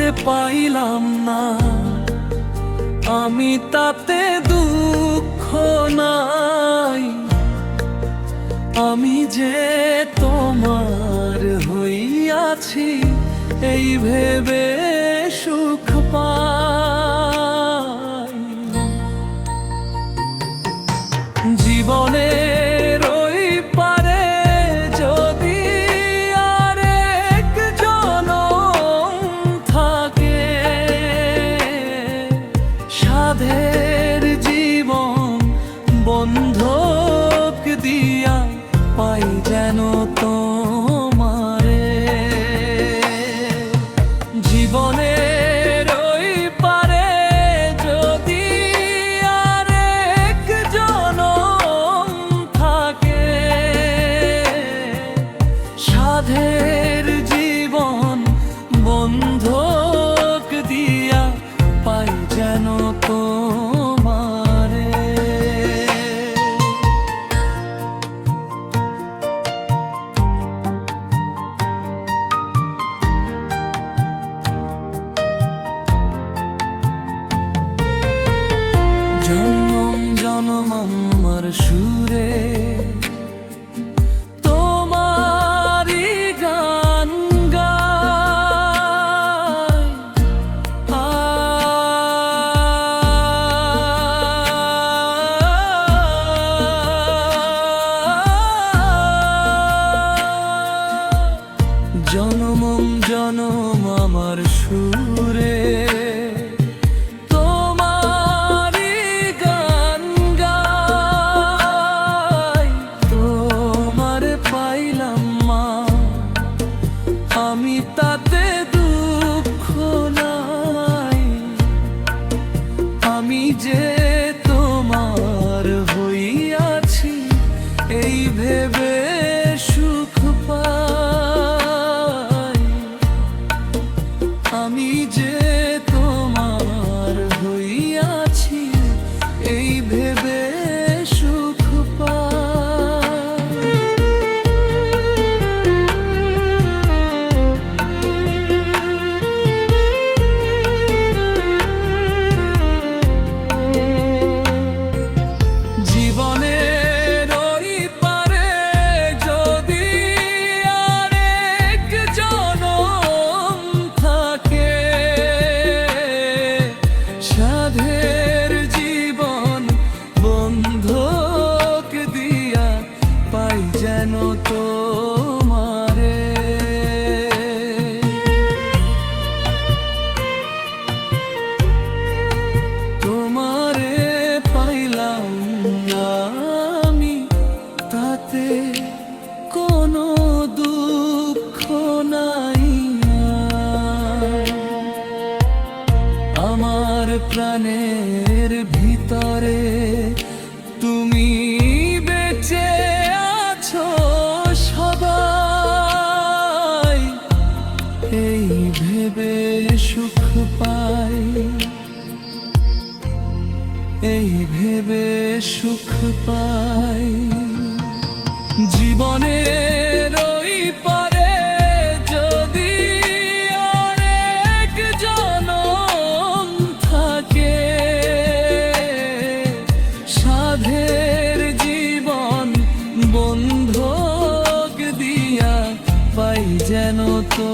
তোমারে পাইলাম না, আমি তাতে দুঃখ নাই। আমি যে তোমার হইয়াছি এই ভেবে সুখ পাই। জীবনের ওই পারে যদি আরেক জনম থাকে, সাধের জীবন বন্ধক দিয়া পাই যেন তোমারে। জীবনের ওই পারে যদি আরেক জনম থাকে, সাধের জীবন বন্ধক দিয়া পাই যেন তোমারে। জনম জনম আমার সুরে তোমারি গান গাই। জনম জনম আমার সুরে আমি তাতে দুঃখ নাই। আমি যে তোমার হইয়াছি এই ভেবে সুখ পাই। আমি যে তোমার হইয়াছি এই ভেবে সুখ পাই। জীবনের ওই পারে যদি আরেক জনম থাকে, সাধের জীবন বন্ধক দিয়া পাই যেন তোমারে। তোমারে পাইলাম না, আমি তাতে কোনো দুঃখ নাই। আমার প্রাণের ভিতরে তুমি বেঁচে আছো সবাই, এই ভেবে সুখ পাই। এই ভেবে সুখ পাই। জীবনের ওই পারে যদি আরেক জনম থাকে, সাধের জীবন বন্ধক দিয়া পাই যেন তো